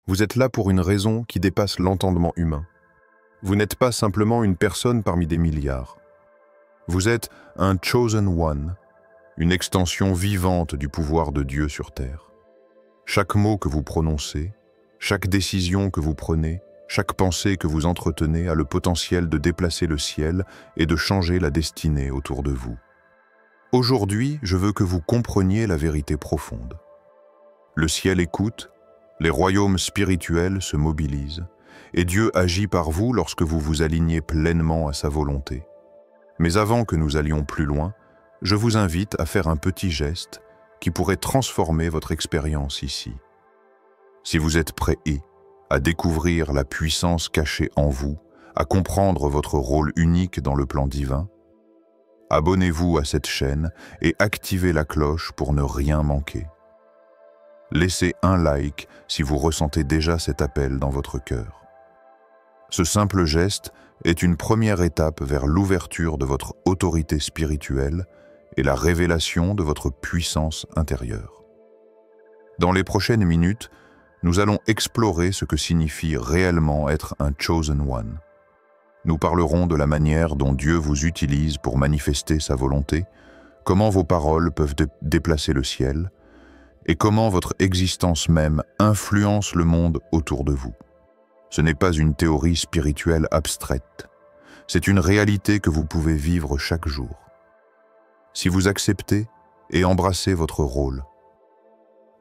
Vous êtes là pour une raison qui dépasse l'entendement humain. Vous n'êtes pas simplement une personne parmi des milliards. Vous êtes un Chosen One, une extension vivante du pouvoir de Dieu sur terre. Chaque mot que vous prononcez, chaque décision que vous prenez, chaque pensée que vous entretenez a le potentiel de déplacer le ciel et de changer la destinée autour de vous. Aujourd'hui, je veux que vous compreniez la vérité profonde. Le ciel écoute, les royaumes spirituels se mobilisent, et Dieu agit par vous lorsque vous vous alignez pleinement à sa volonté. Mais avant que nous allions plus loin, je vous invite à faire un petit geste qui pourrait transformer votre expérience ici. Si vous êtes prêts à découvrir la puissance cachée en vous, à comprendre votre rôle unique dans le plan divin, abonnez-vous à cette chaîne et activez la cloche pour ne rien manquer. Laissez un like si vous ressentez déjà cet appel dans votre cœur. Ce simple geste est une première étape vers l'ouverture de votre autorité spirituelle et la révélation de votre puissance intérieure. Dans les prochaines minutes, nous allons explorer ce que signifie réellement être un Chosen One. Nous parlerons de la manière dont Dieu vous utilise pour manifester sa volonté, comment vos paroles peuvent déplacer le ciel, et comment votre existence même influence le monde autour de vous. Ce n'est pas une théorie spirituelle abstraite, c'est une réalité que vous pouvez vivre chaque jour. Si vous acceptez et embrassez votre rôle,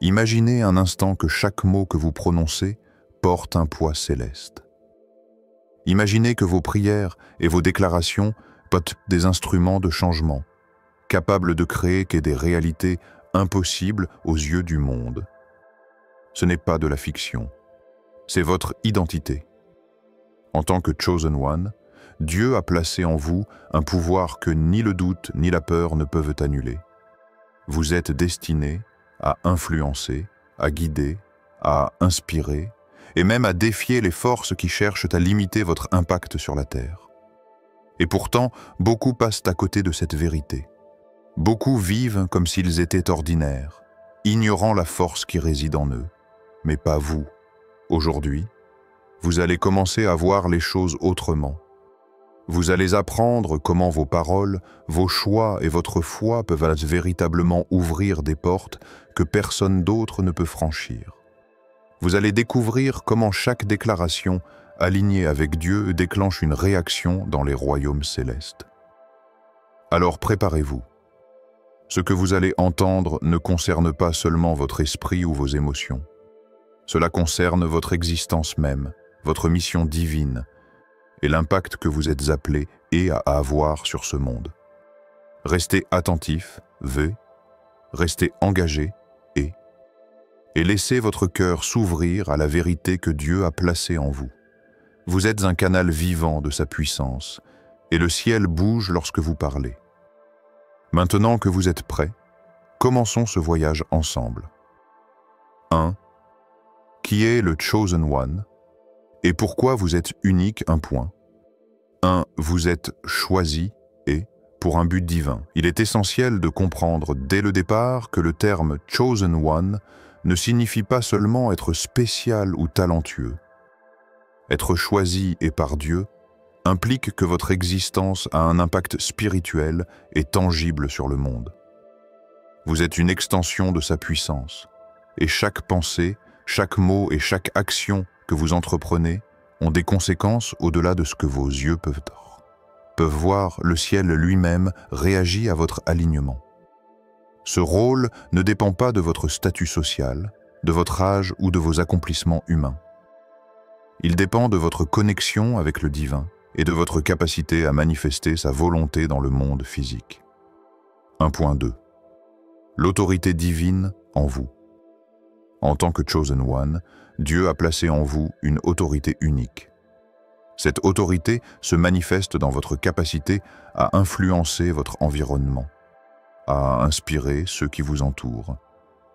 imaginez un instant que chaque mot que vous prononcez porte un poids céleste. Imaginez que vos prières et vos déclarations portent des instruments de changement, capables de créer des réalités impossibles aux yeux du monde. Ce n'est pas de la fiction, c'est votre identité. En tant que Chosen One, Dieu a placé en vous un pouvoir que ni le doute ni la peur ne peuvent annuler. Vous êtes destiné à influencer, à guider, à inspirer, et même à défier les forces qui cherchent à limiter votre impact sur la Terre. Et pourtant, beaucoup passent à côté de cette vérité. Beaucoup vivent comme s'ils étaient ordinaires, ignorant la force qui réside en eux. Mais pas vous. Aujourd'hui, vous allez commencer à voir les choses autrement. Vous allez apprendre comment vos paroles, vos choix et votre foi peuvent véritablement ouvrir des portes que personne d'autre ne peut franchir. Vous allez découvrir comment chaque déclaration alignée avec Dieu déclenche une réaction dans les royaumes célestes. Alors préparez-vous. Ce que vous allez entendre ne concerne pas seulement votre esprit ou vos émotions. Cela concerne votre existence même, votre mission divine et l'impact que vous êtes appelé à avoir sur ce monde. Restez attentif, restez engagé et laissez votre cœur s'ouvrir à la vérité que Dieu a placée en vous. Vous êtes un canal vivant de sa puissance et le ciel bouge lorsque vous parlez. Maintenant que vous êtes prêts, commençons ce voyage ensemble. 1. Qui est le Chosen One et pourquoi vous êtes unique? 1. Vous êtes choisi pour un but divin. Il est essentiel de comprendre dès le départ que le terme Chosen One ne signifie pas seulement être spécial ou talentueux. Être choisi par Dieu implique que votre existence a un impact spirituel et tangible sur le monde. Vous êtes une extension de sa puissance, et chaque pensée, chaque mot et chaque action que vous entreprenez ont des conséquences au-delà de ce que vos yeux peuvent voir. Le ciel lui-même réagit à votre alignement. Ce rôle ne dépend pas de votre statut social, de votre âge ou de vos accomplissements humains. Il dépend de votre connexion avec le divin et de votre capacité à manifester sa volonté dans le monde physique. 1.2. L'autorité divine en vous. En tant que Chosen One, Dieu a placé en vous une autorité unique. Cette autorité se manifeste dans votre capacité à influencer votre environnement, à inspirer ceux qui vous entourent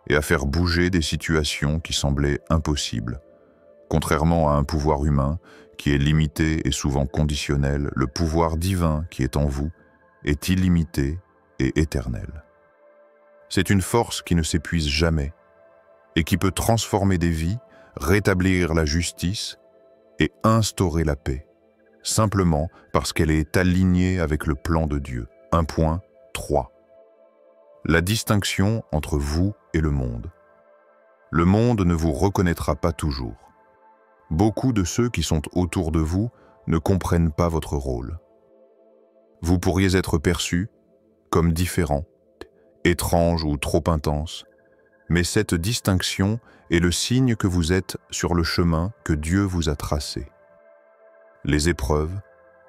et à faire bouger des situations qui semblaient impossibles. Contrairement à un pouvoir humain qui est limité et souvent conditionnel, le pouvoir divin qui est en vous est illimité et éternel. C'est une force qui ne s'épuise jamais et qui peut transformer des vies, rétablir la justice et instaurer la paix, simplement parce qu'elle est alignée avec le plan de Dieu. 1.3. La distinction entre vous et le monde. Le monde ne vous reconnaîtra pas toujours. Beaucoup de ceux qui sont autour de vous ne comprennent pas votre rôle. Vous pourriez être perçu comme différent, étrange ou trop intense, mais cette distinction est le signe que vous êtes sur le chemin que Dieu vous a tracé. Les épreuves,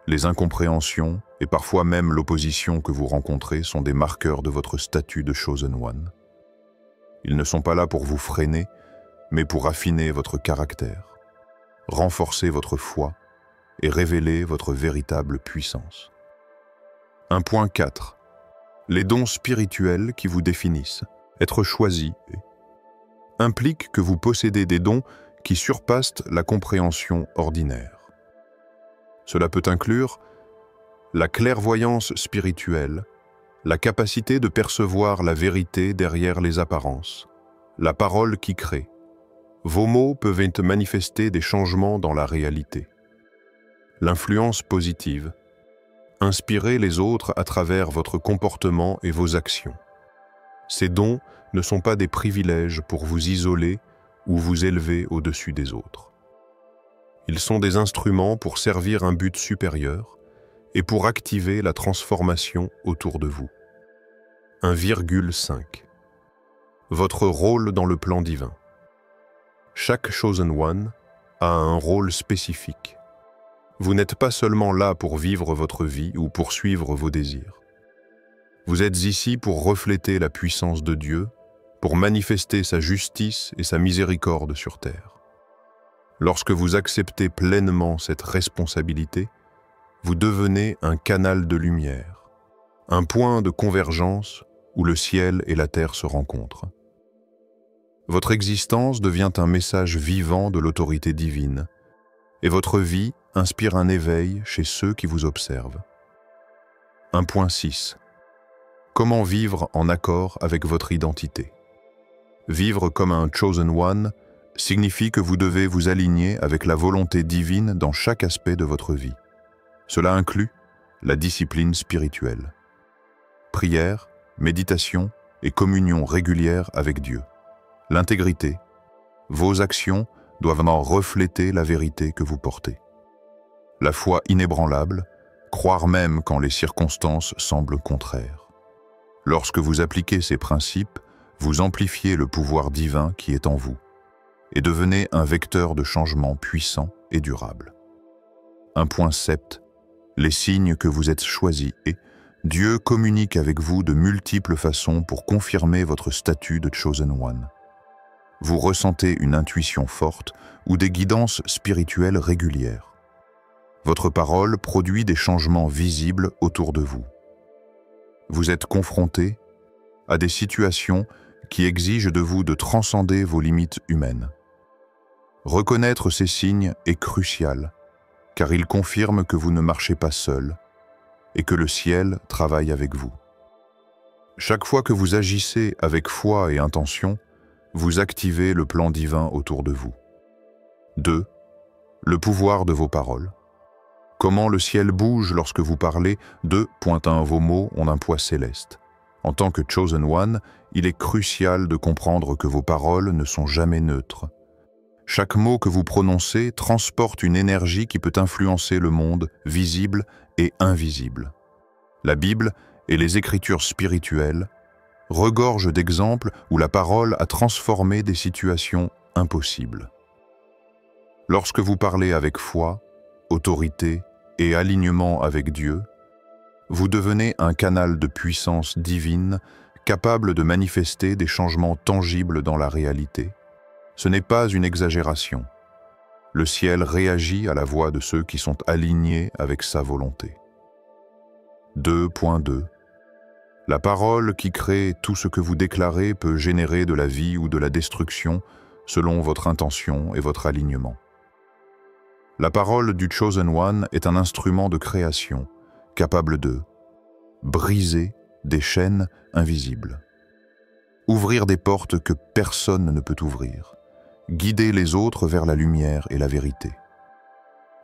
les incompréhensions et parfois même l'opposition que vous rencontrez sont des marqueurs de votre statut de Chosen One. Ils ne sont pas là pour vous freiner, mais pour affiner votre caractère, renforcer votre foi et révéler votre véritable puissance. 1.4. Les dons spirituels qui vous définissent. Être choisi implique que vous possédez des dons qui surpassent la compréhension ordinaire. Cela peut inclure la clairvoyance spirituelle, la capacité de percevoir la vérité derrière les apparences, la parole qui crée. Vos mots peuvent manifester des changements dans la réalité. L'influence positive. Inspirez les autres à travers votre comportement et vos actions. Ces dons ne sont pas des privilèges pour vous isoler ou vous élever au-dessus des autres. Ils sont des instruments pour servir un but supérieur et pour activer la transformation autour de vous. 1,5. Votre rôle dans le plan divin. Chaque Chosen One a un rôle spécifique. Vous n'êtes pas seulement là pour vivre votre vie ou poursuivre vos désirs. Vous êtes ici pour refléter la puissance de Dieu, pour manifester sa justice et sa miséricorde sur terre. Lorsque vous acceptez pleinement cette responsabilité, vous devenez un canal de lumière, un point de convergence où le ciel et la terre se rencontrent. Votre existence devient un message vivant de l'autorité divine, et votre vie inspire un éveil chez ceux qui vous observent. 1.6. Comment vivre en accord avec votre identité? Vivre comme un Chosen One signifie que vous devez vous aligner avec la volonté divine dans chaque aspect de votre vie. Cela inclut la discipline spirituelle, prière, méditation et communion régulière avec Dieu. L'intégrité, vos actions doivent en refléter la vérité que vous portez. La foi inébranlable, croire même quand les circonstances semblent contraires. Lorsque vous appliquez ces principes, vous amplifiez le pouvoir divin qui est en vous et devenez un vecteur de changement puissant et durable. 1.7. Les signes que vous êtes choisis et Dieu communique avec vous de multiples façons pour confirmer votre statut de Chosen One. Vous ressentez une intuition forte ou des guidances spirituelles régulières. Votre parole produit des changements visibles autour de vous. Vous êtes confronté à des situations qui exigent de vous de transcender vos limites humaines. Reconnaître ces signes est crucial, car ils confirment que vous ne marchez pas seul et que le ciel travaille avec vous. Chaque fois que vous agissez avec foi et intention, vous activez le plan divin autour de vous. 2. Le pouvoir de vos paroles. Comment le ciel bouge lorsque vous parlez. 2.1 Vos mots ont un poids céleste. En tant que Chosen One, il est crucial de comprendre que vos paroles ne sont jamais neutres. Chaque mot que vous prononcez transporte une énergie qui peut influencer le monde, visible et invisible. La Bible et les Écritures spirituelles regorgent d'exemples où la parole a transformé des situations impossibles. Lorsque vous parlez avec foi, autorité et alignement avec Dieu, vous devenez un canal de puissance divine capable de manifester des changements tangibles dans la réalité. Ce n'est pas une exagération. Le ciel réagit à la voix de ceux qui sont alignés avec sa volonté. 2.2 La parole qui crée tout ce que vous déclarez peut générer de la vie ou de la destruction selon votre intention et votre alignement. La parole du Chosen One est un instrument de création, capable de briser des chaînes invisibles, ouvrir des portes que personne ne peut ouvrir guidez les autres vers la lumière et la vérité.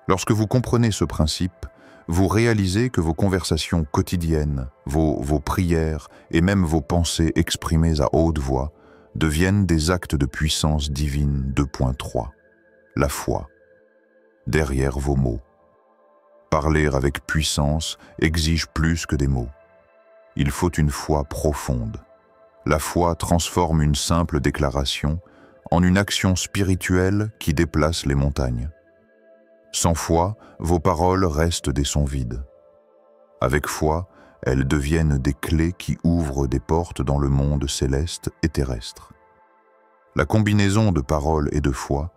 Lorsque vous comprenez ce principe, vous réalisez que vos conversations quotidiennes, vos prières et même vos pensées exprimées à haute voix deviennent des actes de puissance divine 2.3. La foi. Derrière vos mots. Parler avec puissance exige plus que des mots. Il faut une foi profonde. La foi transforme une simple déclaration en une action spirituelle qui déplace les montagnes. Sans foi, vos paroles restent des sons vides. Avec foi, elles deviennent des clés qui ouvrent des portes dans le monde céleste et terrestre. La combinaison de paroles et de foi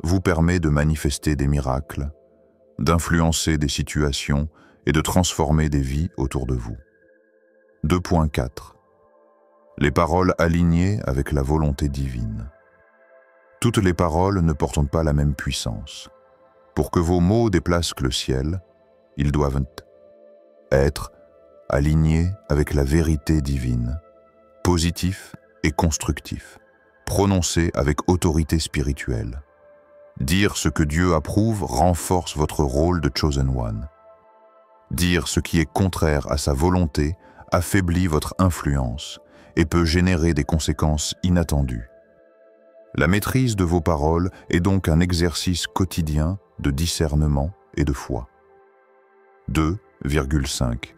vous permet de manifester des miracles, d'influencer des situations et de transformer des vies autour de vous. 2.4. Les paroles alignées avec la volonté divine. Toutes les paroles ne portent pas la même puissance. Pour que vos mots déplacent le ciel, ils doivent être alignés avec la vérité divine, positifs et constructifs, prononcés avec autorité spirituelle. Dire ce que Dieu approuve renforce votre rôle de Chosen One. Dire ce qui est contraire à sa volonté affaiblit votre influence et peut générer des conséquences inattendues. La maîtrise de vos paroles est donc un exercice quotidien de discernement et de foi. 2.5.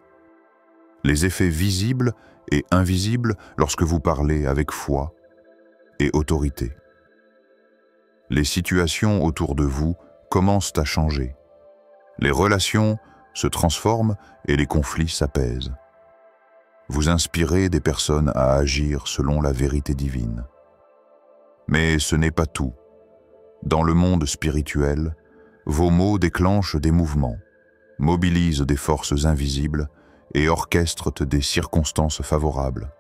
Les effets visibles et invisibles lorsque vous parlez avec foi et autorité. Les situations autour de vous commencent à changer. Les relations se transforment et les conflits s'apaisent. Vous inspirez des personnes à agir selon la vérité divine. Mais ce n'est pas tout. Dans le monde spirituel, vos mots déclenchent des mouvements, mobilisent des forces invisibles et orchestrent des circonstances favorables.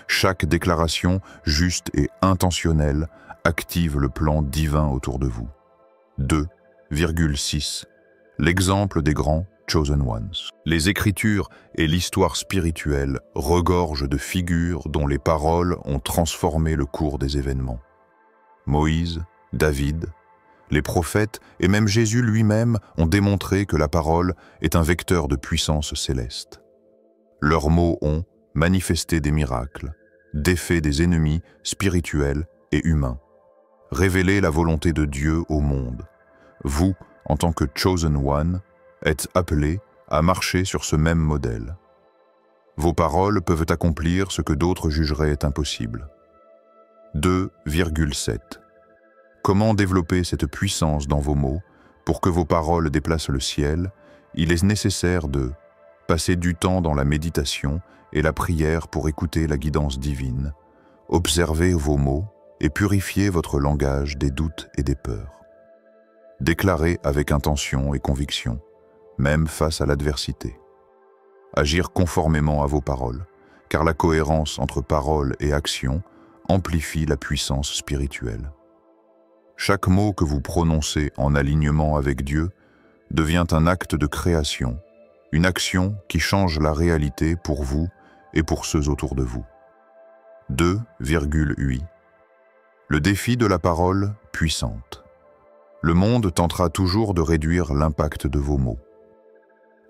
Chaque déclaration, juste et intentionnelle, active le plan divin autour de vous. 2.6. L'exemple des grands Chosen Ones. Les Écritures et l'histoire spirituelle regorgent de figures dont les paroles ont transformé le cours des événements. Moïse, David, les prophètes et même Jésus lui-même ont démontré que la parole est un vecteur de puissance céleste. Leurs mots ont manifesté des miracles, défait des ennemis spirituels et humains, révélé la volonté de Dieu au monde. Vous, en tant que Chosen One, êtes appelés à marcher sur ce même modèle. Vos paroles peuvent accomplir ce que d'autres jugeraient impossible. 2.7. Comment développer cette puissance dans vos mots pour que vos paroles déplacent le ciel? Il est nécessaire de passer du temps dans la méditation et la prière pour écouter la guidance divine, observer vos mots et purifier votre langage des doutes et des peurs. Déclarer avec intention et conviction, même face à l'adversité. Agir conformément à vos paroles, car la cohérence entre paroles et actions amplifie la puissance spirituelle. Chaque mot que vous prononcez en alignement avec Dieu devient un acte de création, une action qui change la réalité pour vous et pour ceux autour de vous. 2.8. Le défi de la parole puissante. Le monde tentera toujours de réduire l'impact de vos mots.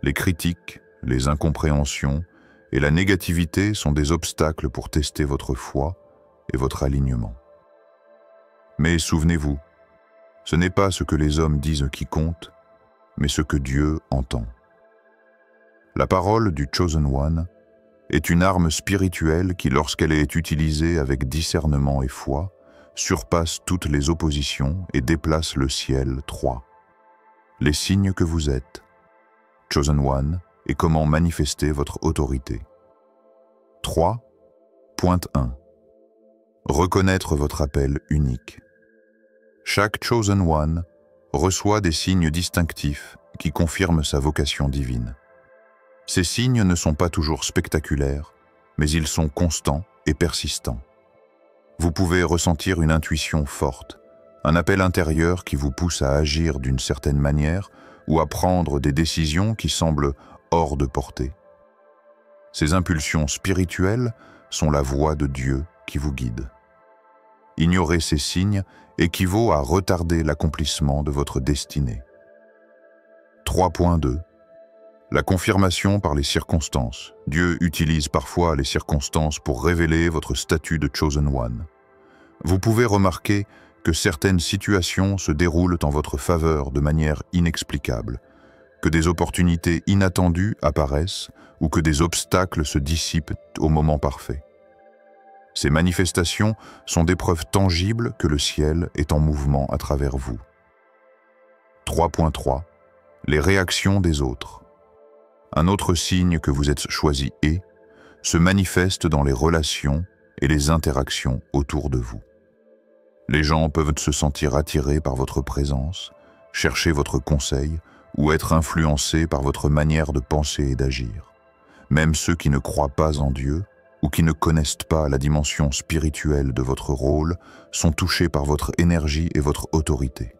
Les critiques, les incompréhensions et la négativité sont des obstacles pour tester votre foi et votre alignement. Mais souvenez-vous, ce n'est pas ce que les hommes disent qui compte, mais ce que Dieu entend. La parole du Chosen One est une arme spirituelle qui, lorsqu'elle est utilisée avec discernement et foi, surpasse toutes les oppositions et déplace le ciel. 3. Les signes que vous êtes, Chosen One, et comment manifester votre autorité. 3.1. Reconnaître votre appel unique. Chaque Chosen One reçoit des signes distinctifs qui confirment sa vocation divine. Ces signes ne sont pas toujours spectaculaires, mais ils sont constants et persistants. Vous pouvez ressentir une intuition forte, un appel intérieur qui vous pousse à agir d'une certaine manière ou à prendre des décisions qui semblent hors de portée. Ces impulsions spirituelles sont la voix de Dieu qui vous guide. Ignorer ces signes équivaut à retarder l'accomplissement de votre destinée. 3.2. La confirmation par les circonstances. Dieu utilise parfois les circonstances pour révéler votre statut de Chosen One. Vous pouvez remarquer que certaines situations se déroulent en votre faveur de manière inexplicable, que des opportunités inattendues apparaissent ou que des obstacles se dissipent au moment parfait. Ces manifestations sont des preuves tangibles que le ciel est en mouvement à travers vous. 3.3. Les réactions des autres. Un autre signe que vous êtes choisi se manifeste dans les relations et les interactions autour de vous. Les gens peuvent se sentir attirés par votre présence, chercher votre conseil ou être influencés par votre manière de penser et d'agir. Même ceux qui ne croient pas en Dieu ou qui ne connaissent pas la dimension spirituelle de votre rôle sont touchés par votre énergie et votre autorité.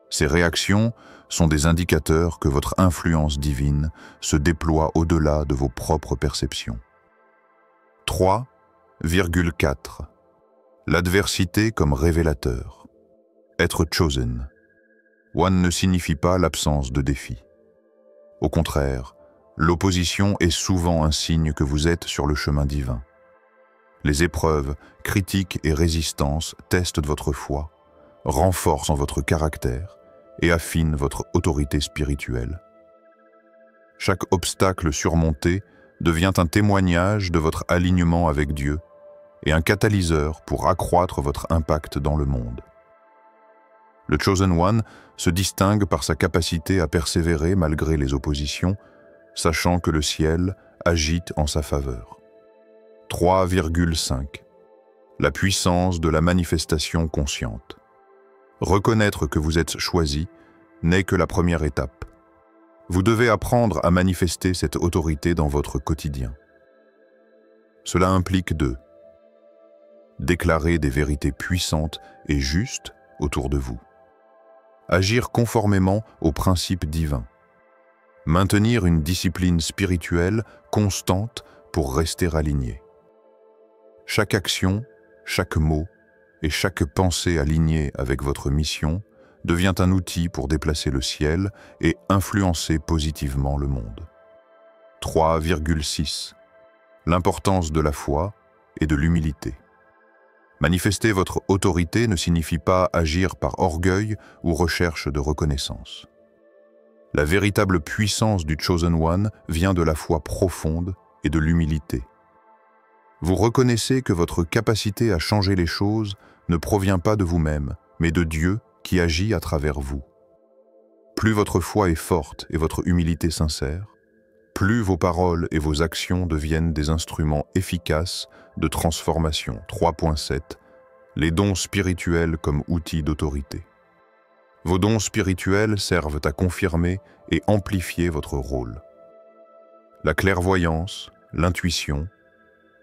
Ces réactions sont des indicateurs que votre influence divine se déploie au-delà de vos propres perceptions. 3,4. L'adversité comme révélateur. Être chosen. One ne signifie pas l'absence de défi. Au contraire, l'opposition est souvent un signe que vous êtes sur le chemin divin. Les épreuves, critiques et résistances testent votre foi, renforcent votre caractère et affinent votre autorité spirituelle. Chaque obstacle surmonté devient un témoignage de votre alignement avec Dieu et un catalyseur pour accroître votre impact dans le monde. Le Chosen One se distingue par sa capacité à persévérer malgré les oppositions, sachant que le ciel agite en sa faveur. 3,5. La puissance de la manifestation consciente. Reconnaître que vous êtes choisi n'est que la première étape. Vous devez apprendre à manifester cette autorité dans votre quotidien. Cela implique de déclarer des vérités puissantes et justes autour de vous. Agir conformément aux principes divins. Maintenir une discipline spirituelle constante pour rester aligné. Chaque action, chaque mot et chaque pensée alignée avec votre mission devient un outil pour déplacer le ciel et influencer positivement le monde. 3,6. L'importance de la foi et de l'humilité. Manifester votre autorité ne signifie pas agir par orgueil ou recherche de reconnaissance. La véritable puissance du Chosen One vient de la foi profonde et de l'humilité. Vous reconnaissez que votre capacité à changer les choses ne provient pas de vous-même, mais de Dieu qui agit à travers vous. Plus votre foi est forte et votre humilité sincère, plus vos paroles et vos actions deviennent des instruments efficaces de transformation. 3.7. Les dons spirituels comme outils d'autorité. Vos dons spirituels servent à confirmer et amplifier votre rôle. La clairvoyance, l'intuition,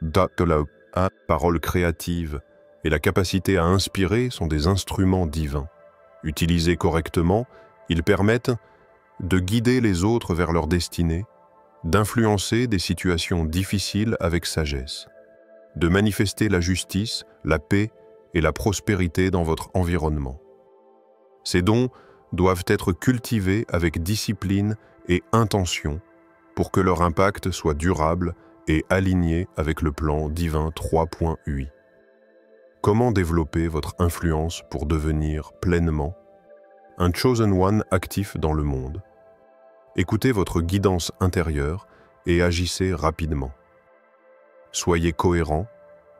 la parole créative et la capacité à inspirer sont des instruments divins. Utilisés correctement, ils permettent de guider les autres vers leur destinée, d'influencer des situations difficiles avec sagesse, de manifester la justice, la paix et la prospérité dans votre environnement. Ces dons doivent être cultivés avec discipline et intention pour que leur impact soit durable et aligné avec le plan divin 3.8. Comment développer votre influence pour devenir pleinement un Chosen One actif dans le monde? Écoutez votre guidance intérieure et agissez rapidement. Soyez cohérent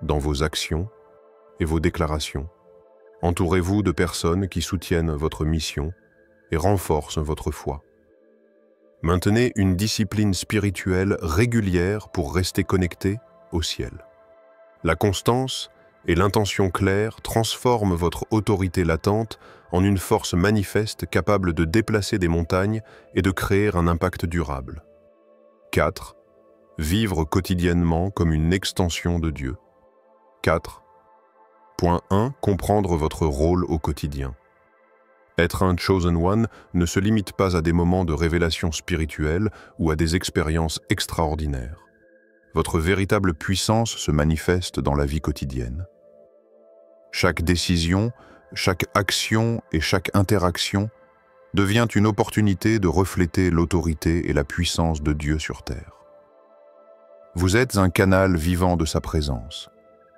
dans vos actions et vos déclarations. Entourez-vous de personnes qui soutiennent votre mission et renforcent votre foi. Maintenez une discipline spirituelle régulière pour rester connecté au ciel. La constance et l'intention claire transforment votre autorité latente en une force manifeste capable de déplacer des montagnes et de créer un impact durable. 4. Vivre quotidiennement comme une extension de Dieu. 4.1. Comprendre votre rôle au quotidien. Être un Chosen One ne se limite pas à des moments de révélation spirituelle ou à des expériences extraordinaires. Votre véritable puissance se manifeste dans la vie quotidienne. Chaque décision, chaque action et chaque interaction devient une opportunité de refléter l'autorité et la puissance de Dieu sur terre. Vous êtes un canal vivant de sa présence,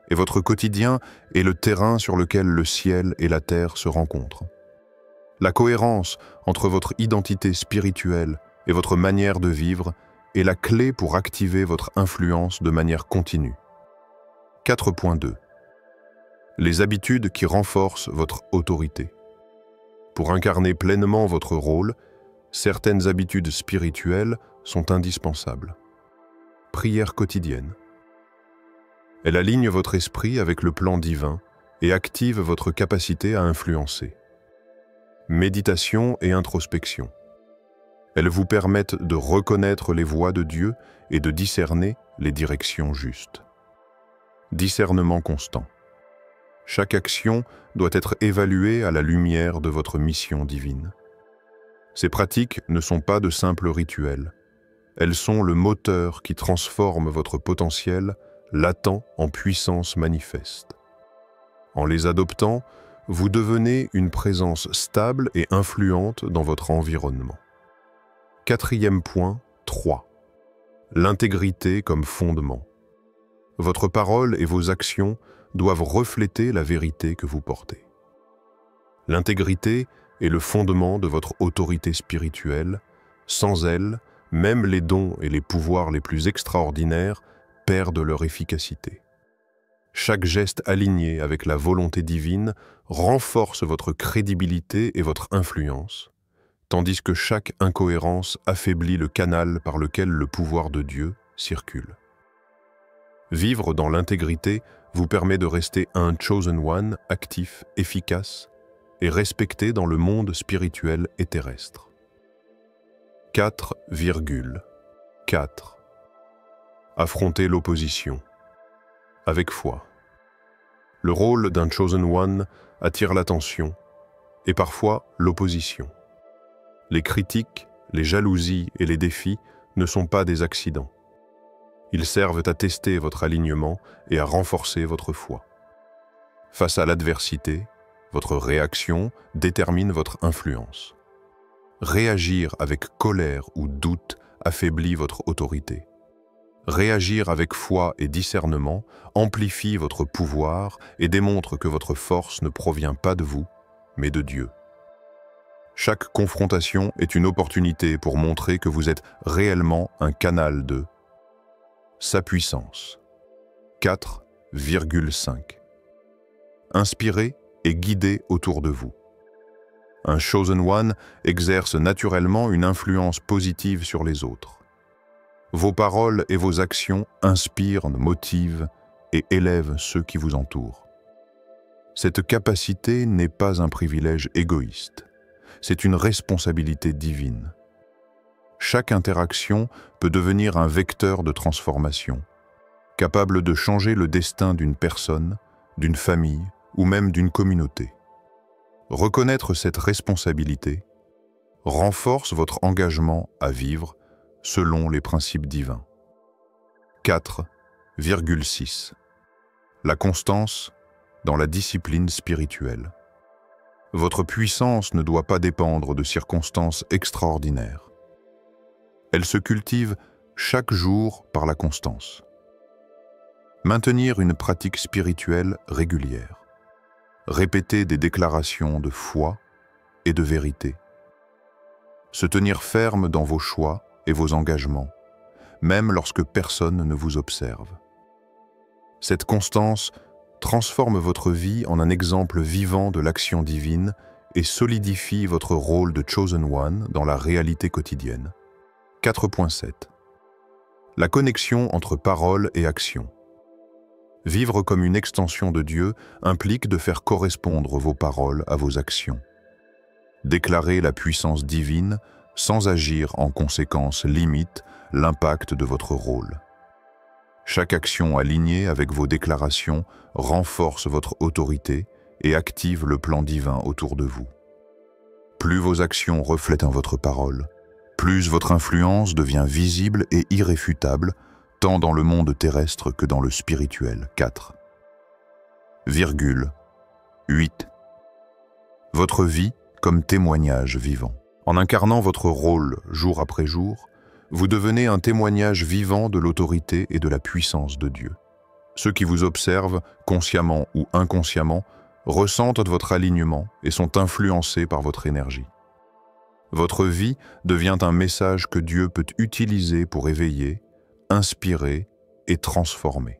et votre quotidien est le terrain sur lequel le ciel et la terre se rencontrent. La cohérence entre votre identité spirituelle et votre manière de vivre est la clé pour activer votre influence de manière continue. 4.2. Les habitudes qui renforcent votre autorité. Pour incarner pleinement votre rôle, certaines habitudes spirituelles sont indispensables. Prière quotidienne. Elle aligne votre esprit avec le plan divin et active votre capacité à influencer. Méditation et introspection. Elles vous permettent de reconnaître les voies de Dieu et de discerner les directions justes. Discernement constant. Chaque action doit être évaluée à la lumière de votre mission divine. Ces pratiques ne sont pas de simples rituels. Elles sont le moteur qui transforme votre potentiel latent en puissance manifeste. En les adoptant, vous devenez une présence stable et influente dans votre environnement. 4e point, 3. L'intégrité comme fondement. Votre parole et vos actions doivent refléter la vérité que vous portez. L'intégrité est le fondement de votre autorité spirituelle. Sans elle, même les dons et les pouvoirs les plus extraordinaires perdent leur efficacité. Chaque geste aligné avec la volonté divine renforce votre crédibilité et votre influence, tandis que chaque incohérence affaiblit le canal par lequel le pouvoir de Dieu circule. Vivre dans l'intégrité vous permet de rester un chosen one actif, efficace et respecté dans le monde spirituel et terrestre. 4,4. Affronter l'opposition. Avec foi. Le rôle d'un chosen one attire l'attention et parfois l'opposition. Les critiques, les jalousies et les défis ne sont pas des accidents. Ils servent à tester votre alignement et à renforcer votre foi. Face à l'adversité, votre réaction détermine votre influence. Réagir avec colère ou doute affaiblit votre autorité. Réagir avec foi et discernement amplifie votre pouvoir et démontre que votre force ne provient pas de vous, mais de Dieu. Chaque confrontation est une opportunité pour montrer que vous êtes réellement un canal de sa puissance. 4,5. Inspirez et guidez autour de vous. Un chosen one exerce naturellement une influence positive sur les autres. Vos paroles et vos actions inspirent, motivent et élèvent ceux qui vous entourent. Cette capacité n'est pas un privilège égoïste, c'est une responsabilité divine. Chaque interaction peut devenir un vecteur de transformation, capable de changer le destin d'une personne, d'une famille ou même d'une communauté. Reconnaître cette responsabilité renforce votre engagement à vivre selon les principes divins. 4,6. La constance dans la discipline spirituelle. Votre puissance ne doit pas dépendre de circonstances extraordinaires. Elle se cultive chaque jour par la constance. Maintenir une pratique spirituelle régulière. Répéter des déclarations de foi et de vérité. Se tenir ferme dans vos choix et vos engagements, même lorsque personne ne vous observe. Cette constance transforme votre vie en un exemple vivant de l'action divine et solidifie votre rôle de chosen one dans la réalité quotidienne. 4.7. La connexion entre parole et action. Vivre comme une extension de Dieu implique de faire correspondre vos paroles à vos actions. Déclarer la puissance divine sans agir en conséquence limite l'impact de votre rôle. Chaque action alignée avec vos déclarations renforce votre autorité et active le plan divin autour de vous. Plus vos actions reflètent votre parole, plus votre influence devient visible et irréfutable, tant dans le monde terrestre que dans le spirituel. 4. 8. Votre vie comme témoignage vivant. En incarnant votre rôle jour après jour, vous devenez un témoignage vivant de l'autorité et de la puissance de Dieu. Ceux qui vous observent, consciemment ou inconsciemment, ressentent votre alignement et sont influencés par votre énergie. Votre vie devient un message que Dieu peut utiliser pour éveiller, inspirer et transformer.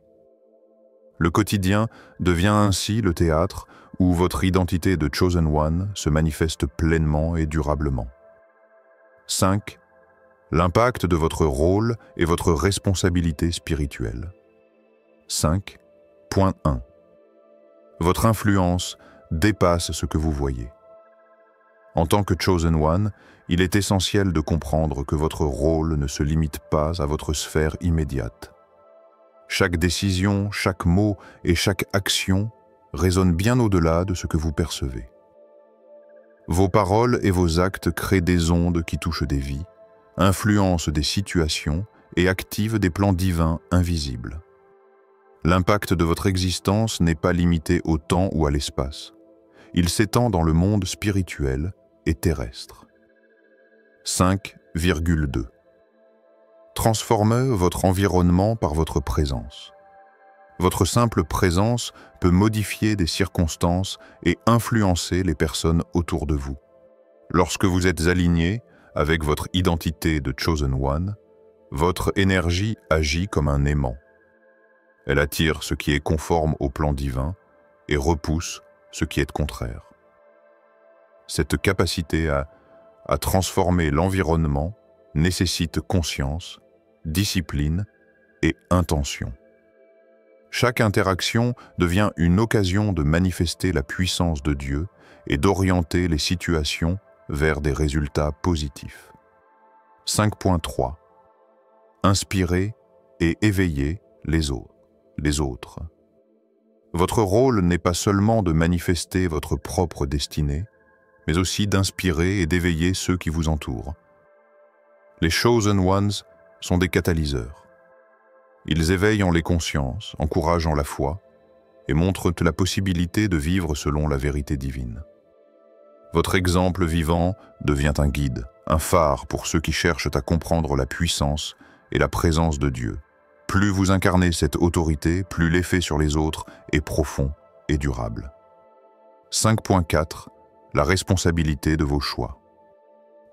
Le quotidien devient ainsi le théâtre où votre identité de Chosen One se manifeste pleinement et durablement. 5. L'impact de votre rôle et votre responsabilité spirituelle. 5.1. Votre influence dépasse ce que vous voyez. En tant que Chosen One, il est essentiel de comprendre que votre rôle ne se limite pas à votre sphère immédiate. Chaque décision, chaque mot et chaque action résonnent bien au-delà de ce que vous percevez. Vos paroles et vos actes créent des ondes qui touchent des vies, influencent des situations et activent des plans divins invisibles. L'impact de votre existence n'est pas limité au temps ou à l'espace. Il s'étend dans le monde spirituel et terrestre. 5,2. Transformez votre environnement par votre présence. Votre simple présence peut modifier des circonstances et influencer les personnes autour de vous. Lorsque vous êtes aligné avec votre identité de Chosen One, votre énergie agit comme un aimant. Elle attire ce qui est conforme au plan divin et repousse ce qui est contraire. Cette capacité à transformer l'environnement nécessite conscience, discipline et intention. Chaque interaction devient une occasion de manifester la puissance de Dieu et d'orienter les situations vers des résultats positifs. 5.3. Inspirer et éveiller les autres. Votre rôle n'est pas seulement de manifester votre propre destinée, mais aussi d'inspirer et d'éveiller ceux qui vous entourent. Les Chosen Ones sont des catalyseurs. Ils éveillent en les consciences, encourageant la foi, et montrent la possibilité de vivre selon la vérité divine. Votre exemple vivant devient un guide, un phare pour ceux qui cherchent à comprendre la puissance et la présence de Dieu. Plus vous incarnez cette autorité, plus l'effet sur les autres est profond et durable. 5.4. La responsabilité de vos choix.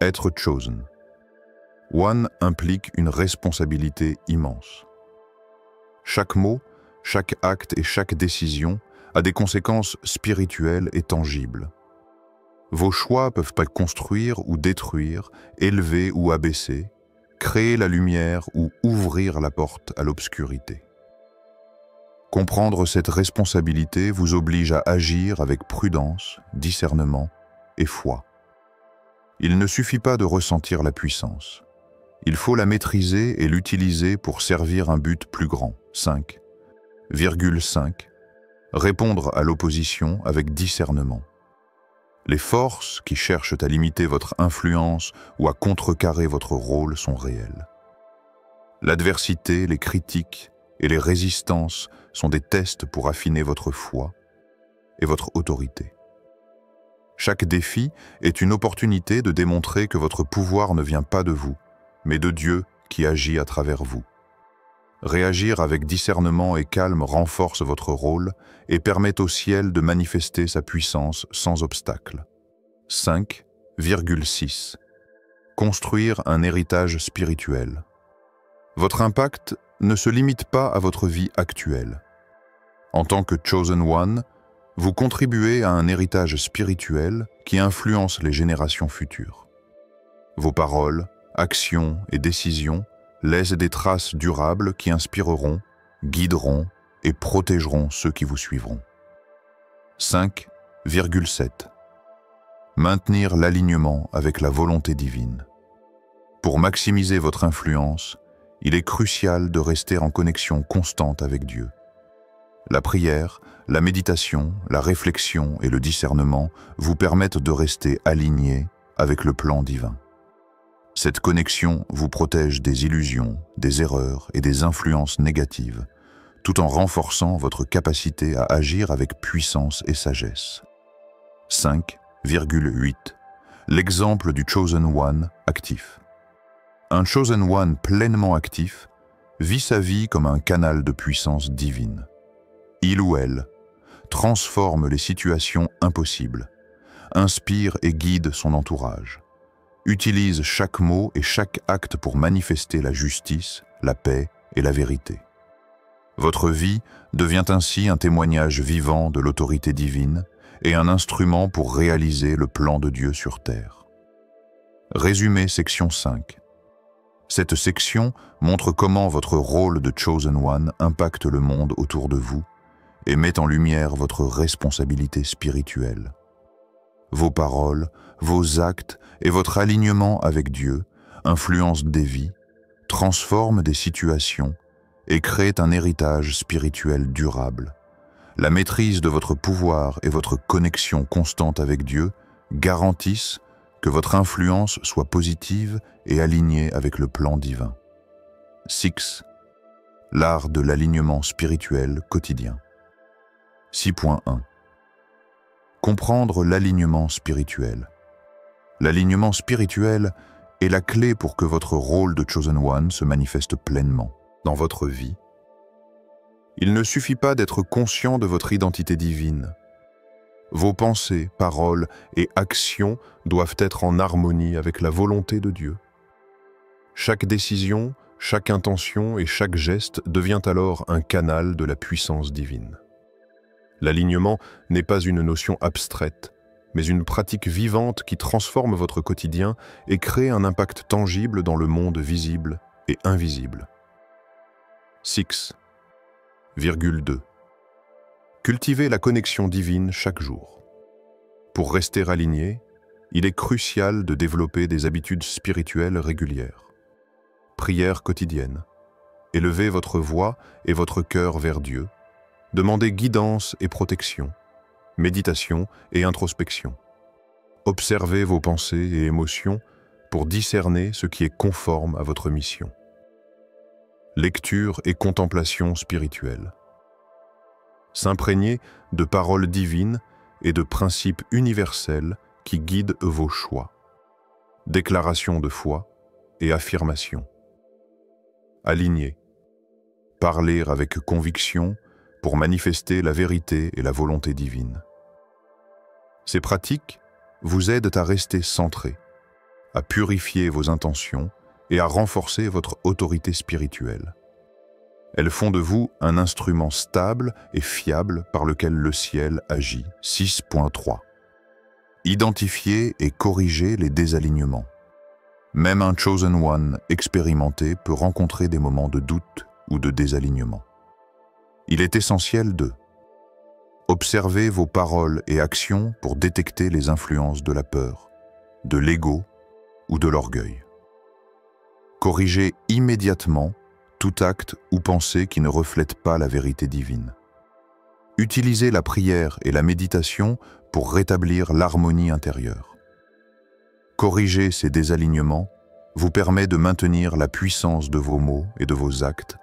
Être chosen. One implique une responsabilité immense. Chaque mot, chaque acte et chaque décision a des conséquences spirituelles et tangibles. Vos choix peuvent pas construire ou détruire, élever ou abaisser, créer la lumière ou ouvrir la porte à l'obscurité. Comprendre cette responsabilité vous oblige à agir avec prudence, discernement et foi. Il ne suffit pas de ressentir la puissance. Il faut la maîtriser et l'utiliser pour servir un but plus grand. 5,5. Répondre à l'opposition avec discernement. Les forces qui cherchent à limiter votre influence ou à contrecarrer votre rôle sont réelles. L'adversité, les critiques et les résistances sont des tests pour affiner votre foi et votre autorité. Chaque défi est une opportunité de démontrer que votre pouvoir ne vient pas de vous, mais de Dieu qui agit à travers vous. Réagir avec discernement et calme renforce votre rôle et permet au ciel de manifester sa puissance sans obstacle. 5,6. Construire un héritage spirituel. Votre impact ne se limite pas à votre vie actuelle. En tant que Chosen One, vous contribuez à un héritage spirituel qui influence les générations futures. Vos paroles, actions et décisions laissent des traces durables qui inspireront, guideront et protégeront ceux qui vous suivront. 5,7. Maintenir l'alignement avec la volonté divine. Pour maximiser votre influence, il est crucial de rester en connexion constante avec Dieu. La prière, la méditation, la réflexion et le discernement vous permettent de rester alignés avec le plan divin. Cette connexion vous protège des illusions, des erreurs et des influences négatives, tout en renforçant votre capacité à agir avec puissance et sagesse. 5,8. L'exemple du Chosen One actif. Un Chosen One pleinement actif vit sa vie comme un canal de puissance divine. Il ou elle transforme les situations impossibles, inspire et guide son entourage, utilise chaque mot et chaque acte pour manifester la justice, la paix et la vérité. Votre vie devient ainsi un témoignage vivant de l'autorité divine et un instrument pour réaliser le plan de Dieu sur terre. Résumé section 5. Cette section montre comment votre rôle de Chosen One impacte le monde autour de vous et met en lumière votre responsabilité spirituelle. Vos paroles, vos actes et votre alignement avec Dieu influencent des vies, transforment des situations et créent un héritage spirituel durable. La maîtrise de votre pouvoir et votre connexion constante avec Dieu garantissent que votre influence soit positive et alignée avec le plan divin. 6. L'art de l'alignement spirituel quotidien. 6.1. Comprendre l'alignement spirituel. L'alignement spirituel est la clé pour que votre rôle de Chosen One se manifeste pleinement dans votre vie. Il ne suffit pas d'être conscient de votre identité divine. Vos pensées, paroles et actions doivent être en harmonie avec la volonté de Dieu. Chaque décision, chaque intention et chaque geste devient alors un canal de la puissance divine. L'alignement n'est pas une notion abstraite, mais une pratique vivante qui transforme votre quotidien et crée un impact tangible dans le monde visible et invisible. 6,2. Cultivez la connexion divine chaque jour. Pour rester aligné, il est crucial de développer des habitudes spirituelles régulières. Prière quotidienne. Élevez votre voix et votre cœur vers Dieu. Demandez guidance et protection. Méditation et introspection. Observez vos pensées et émotions pour discerner ce qui est conforme à votre mission. Lecture et contemplation spirituelle. S'imprégner de paroles divines et de principes universels qui guident vos choix. Déclaration de foi et affirmation. Aligner. Parler avec conviction pour manifester la vérité et la volonté divine. Ces pratiques vous aident à rester centré, à purifier vos intentions et à renforcer votre autorité spirituelle. Elles font de vous un instrument stable et fiable par lequel le ciel agit. 6.3. Identifier et corriger les désalignements. Même un Chosen One expérimenté peut rencontrer des moments de doute ou de désalignement. Il est essentiel de observer vos paroles et actions pour détecter les influences de la peur, de l'ego ou de l'orgueil. Corriger immédiatement tout acte ou pensée qui ne reflète pas la vérité divine. Utilisez la prière et la méditation pour rétablir l'harmonie intérieure. Corriger ces désalignements vous permet de maintenir la puissance de vos mots et de vos actes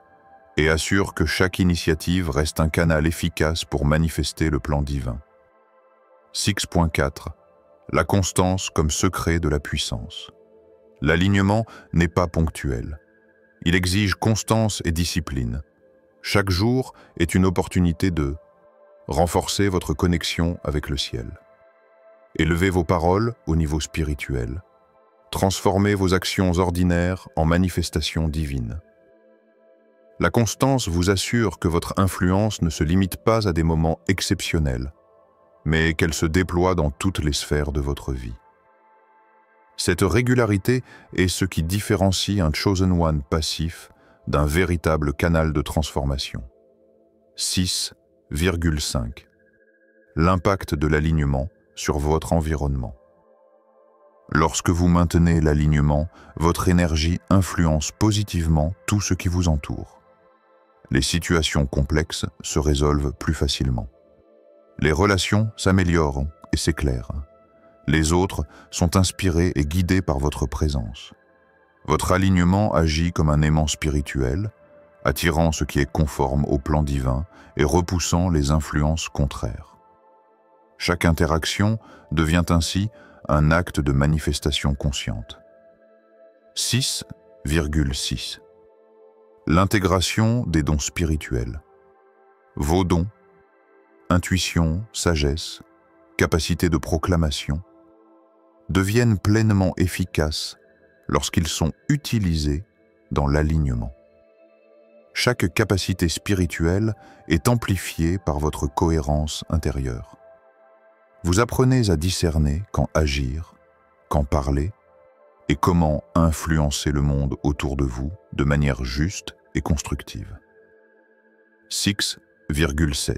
et assure que chaque initiative reste un canal efficace pour manifester le plan divin. 6.4. La constance comme secret de la puissance. L'alignement n'est pas ponctuel. Il exige constance et discipline. Chaque jour est une opportunité de renforcer votre connexion avec le ciel. Élevez vos paroles au niveau spirituel. Transformez vos actions ordinaires en manifestations divines. La constance vous assure que votre influence ne se limite pas à des moments exceptionnels, mais qu'elle se déploie dans toutes les sphères de votre vie. Cette régularité est ce qui différencie un Chosen One passif d'un véritable canal de transformation. 6,5. L'impact de l'alignement sur votre environnement. Lorsque vous maintenez l'alignement, votre énergie influence positivement tout ce qui vous entoure. Les situations complexes se résolvent plus facilement. Les relations s'améliorent et s'éclairent. Les autres sont inspirés et guidés par votre présence. Votre alignement agit comme un aimant spirituel, attirant ce qui est conforme au plan divin et repoussant les influences contraires. Chaque interaction devient ainsi un acte de manifestation consciente. 6,6. L'intégration des dons spirituels. Vos dons, intuition, sagesse, capacité de proclamation, deviennent pleinement efficaces lorsqu'ils sont utilisés dans l'alignement. Chaque capacité spirituelle est amplifiée par votre cohérence intérieure. Vous apprenez à discerner quand agir, quand parler et comment influencer le monde autour de vous de manière juste et constructive. 6,7.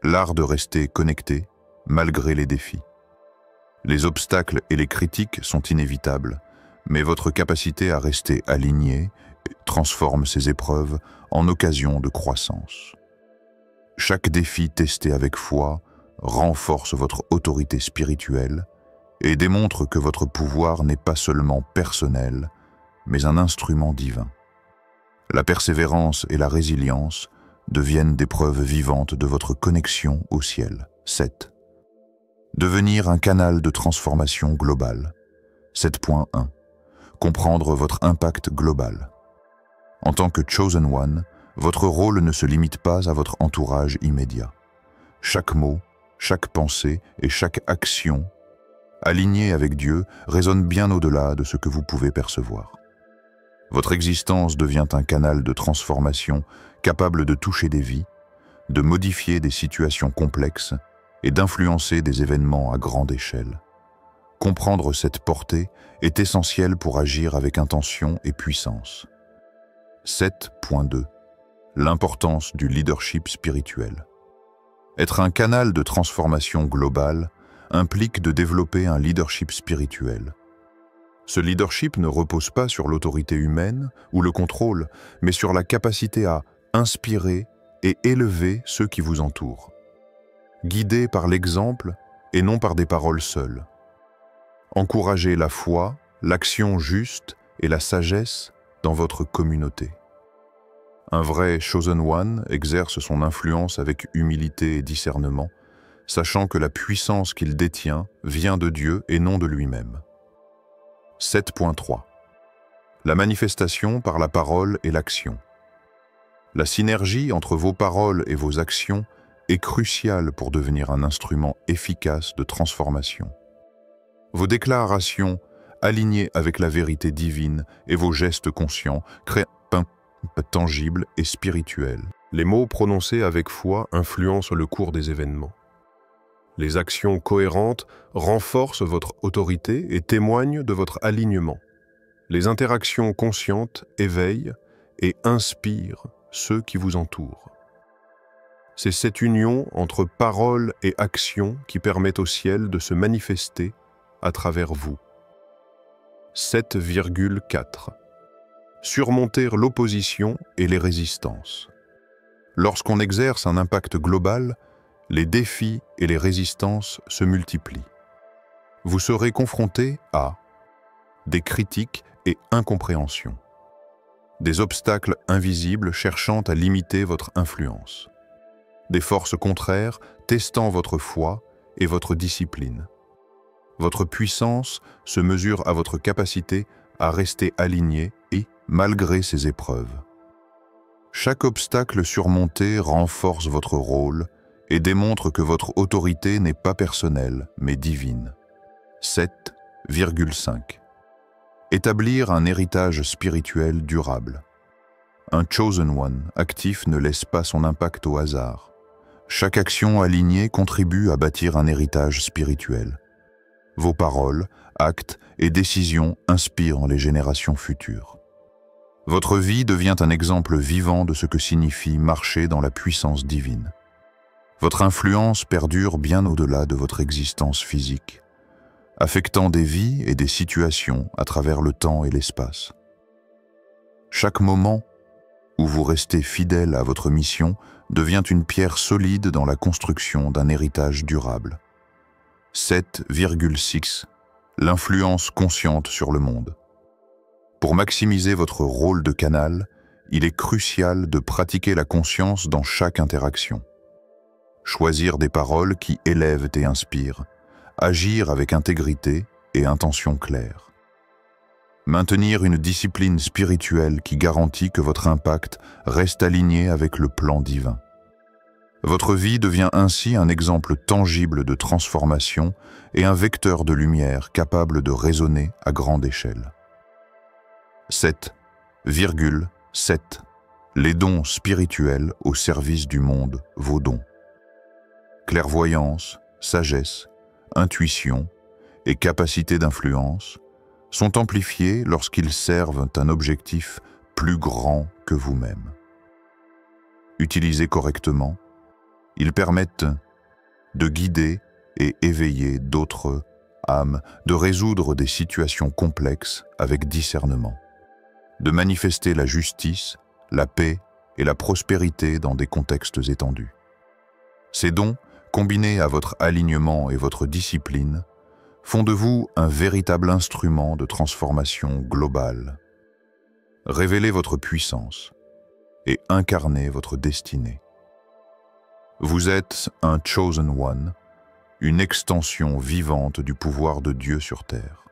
L'art de rester connecté malgré les défis. Les obstacles et les critiques sont inévitables, mais votre capacité à rester aligné transforme ces épreuves en occasion de croissance. Chaque défi testé avec foi renforce votre autorité spirituelle et démontre que votre pouvoir n'est pas seulement personnel, mais un instrument divin. La persévérance et la résilience deviennent des preuves vivantes de votre connexion au ciel. 7. Devenir un canal de transformation globale. 7.1. Comprendre votre impact global. En tant que Chosen One, votre rôle ne se limite pas à votre entourage immédiat. Chaque mot, chaque pensée et chaque action alignée avec Dieu résonne bien au-delà de ce que vous pouvez percevoir. Votre existence devient un canal de transformation capable de toucher des vies, de modifier des situations complexes et d'influencer des événements à grande échelle. Comprendre cette portée est essentiel pour agir avec intention et puissance. 7.2. L'importance du leadership spirituel. Être un canal de transformation globale implique de développer un leadership spirituel. Ce leadership ne repose pas sur l'autorité humaine ou le contrôle, mais sur la capacité à inspirer et élever ceux qui vous entourent. Guidé par l'exemple et non par des paroles seules. Encouragez la foi, l'action juste et la sagesse dans votre communauté. Un vrai Chosen One exerce son influence avec humilité et discernement, sachant que la puissance qu'il détient vient de Dieu et non de lui-même. 7.3. La manifestation par la parole et l'action. La synergie entre vos paroles et vos actions est cruciale pour devenir un instrument efficace de transformation. Vos déclarations, alignées avec la vérité divine, et vos gestes conscients créent un impact tangible et spirituel. Les mots prononcés avec foi influencent le cours des événements. Les actions cohérentes renforcent votre autorité et témoignent de votre alignement. Les interactions conscientes éveillent et inspirent ceux qui vous entourent. C'est cette union entre parole et action qui permet au ciel de se manifester à travers vous. 7,4. Surmonter l'opposition et les résistances. Lorsqu'on exerce un impact global, les défis et les résistances se multiplient. Vous serez confronté à des critiques et incompréhensions, des obstacles invisibles cherchant à limiter votre influence, des forces contraires testant votre foi et votre discipline. Votre puissance se mesure à votre capacité à rester aligné et malgré ces épreuves. Chaque obstacle surmonté renforce votre rôle et démontre que votre autorité n'est pas personnelle, mais divine. 7,5. Établir un héritage spirituel durable. Un Chosen One actif ne laisse pas son impact au hasard. Chaque action alignée contribue à bâtir un héritage spirituel. Vos paroles, actes et décisions inspirent les générations futures. Votre vie devient un exemple vivant de ce que signifie marcher dans la puissance divine. Votre influence perdure bien au-delà de votre existence physique, affectant des vies et des situations à travers le temps et l'espace. Chaque moment où vous restez fidèle à votre mission devient une pierre solide dans la construction d'un héritage durable. 7,6. L'influence consciente sur le monde. Pour maximiser votre rôle de canal, il est crucial de pratiquer la conscience dans chaque interaction. Choisir des paroles qui élèvent et inspirent, agir avec intégrité et intention claire. Maintenir une discipline spirituelle qui garantit que votre impact reste aligné avec le plan divin. Votre vie devient ainsi un exemple tangible de transformation et un vecteur de lumière capable de résonner à grande échelle. 7,7. Les dons spirituels au service du monde, vos dons. Clairvoyance, sagesse, intuition et capacité d'influence sont amplifiés lorsqu'ils servent un objectif plus grand que vous-même. Utilisés correctement, ils permettent de guider et éveiller d'autres âmes, de résoudre des situations complexes avec discernement, de manifester la justice, la paix et la prospérité dans des contextes étendus. Ces dons, combinés à votre alignement et votre discipline, font de vous un véritable instrument de transformation globale. Révélez votre puissance et incarnez votre destinée. Vous êtes un Chosen One, une extension vivante du pouvoir de Dieu sur terre.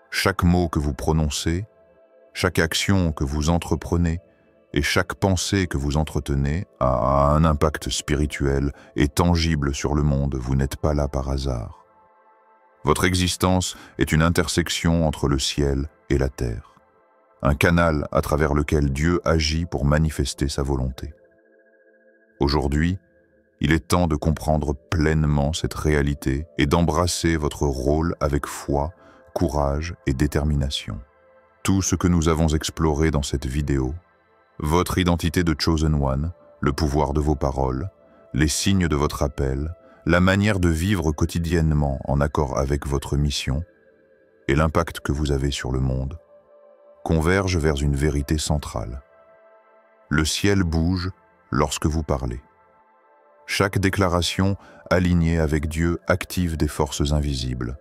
Chaque mot que vous prononcez, chaque action que vous entreprenez et chaque pensée que vous entretenez a un impact spirituel et tangible sur le monde. Vous n'êtes pas là par hasard. Votre existence est une intersection entre le ciel et la terre, un canal à travers lequel Dieu agit pour manifester sa volonté. Aujourd'hui, il est temps de comprendre pleinement cette réalité et d'embrasser votre rôle avec foi, courage et détermination. Tout ce que nous avons exploré dans cette vidéo, votre identité de Chosen One, le pouvoir de vos paroles, les signes de votre appel, la manière de vivre quotidiennement en accord avec votre mission et l'impact que vous avez sur le monde, convergent vers une vérité centrale. Le ciel bouge lorsque vous parlez. Chaque déclaration alignée avec Dieu active des forces invisibles,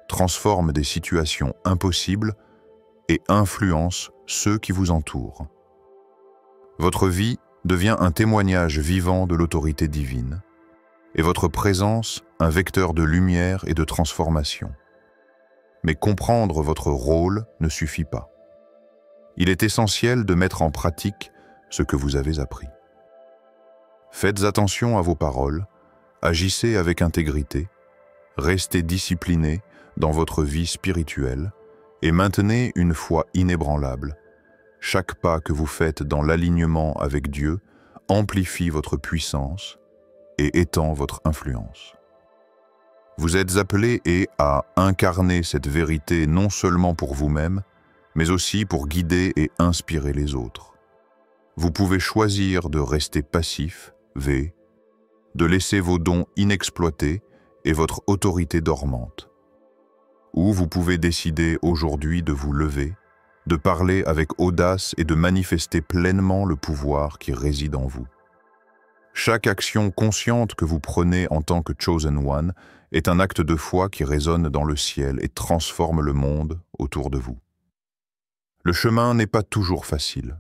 transforme des situations impossibles et influence ceux qui vous entourent. Votre vie devient un témoignage vivant de l'autorité divine, et votre présence un vecteur de lumière et de transformation. Mais comprendre votre rôle ne suffit pas. Il est essentiel de mettre en pratique ce que vous avez appris. Faites attention à vos paroles, agissez avec intégrité, restez discipliné dans votre vie spirituelle et maintenez une foi inébranlable. Chaque pas que vous faites dans l'alignement avec Dieu amplifie votre puissance et étend votre influence. Vous êtes appelés à incarner cette vérité non seulement pour vous-même, mais aussi pour guider et inspirer les autres. Vous pouvez choisir de rester passif, de laisser vos dons inexploités et votre autorité dormante. Ou vous pouvez décider aujourd'hui de vous lever, de parler avec audace et de manifester pleinement le pouvoir qui réside en vous. Chaque action consciente que vous prenez en tant que Chosen One est un acte de foi qui résonne dans le ciel et transforme le monde autour de vous. Le chemin n'est pas toujours facile,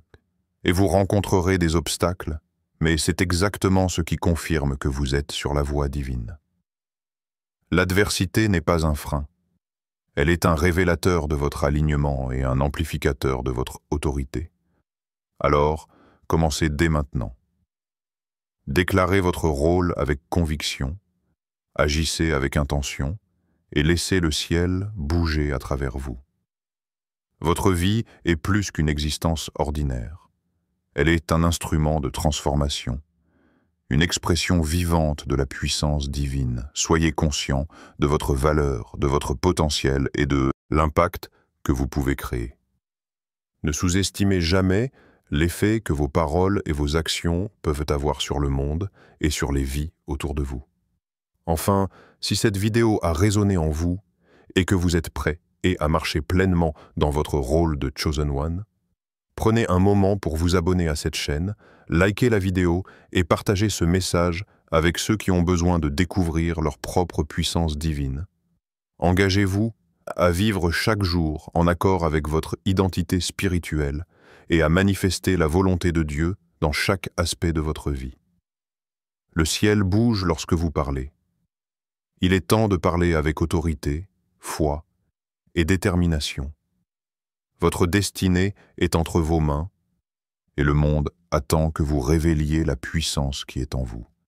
et vous rencontrerez des obstacles, mais c'est exactement ce qui confirme que vous êtes sur la voie divine. L'adversité n'est pas un frein. Elle est un révélateur de votre alignement et un amplificateur de votre autorité. Alors, commencez dès maintenant. Déclarez votre rôle avec conviction, agissez avec intention et laissez le ciel bouger à travers vous. Votre vie est plus qu'une existence ordinaire. Elle est un instrument de transformation, une expression vivante de la puissance divine. Soyez conscient de votre valeur, de votre potentiel et de l'impact que vous pouvez créer. Ne sous-estimez jamais l'effet que vos paroles et vos actions peuvent avoir sur le monde et sur les vies autour de vous. Enfin, si cette vidéo a résonné en vous et que vous êtes prêt et à marcher pleinement dans votre rôle de Chosen One, prenez un moment pour vous abonner à cette chaîne, likez la vidéo et partagez ce message avec ceux qui ont besoin de découvrir leur propre puissance divine. Engagez-vous à vivre chaque jour en accord avec votre identité spirituelle et à manifester la volonté de Dieu dans chaque aspect de votre vie. Le ciel bouge lorsque vous parlez. Il est temps de parler avec autorité, foi et détermination. Votre destinée est entre vos mains et le monde attend que vous révéliez la puissance qui est en vous.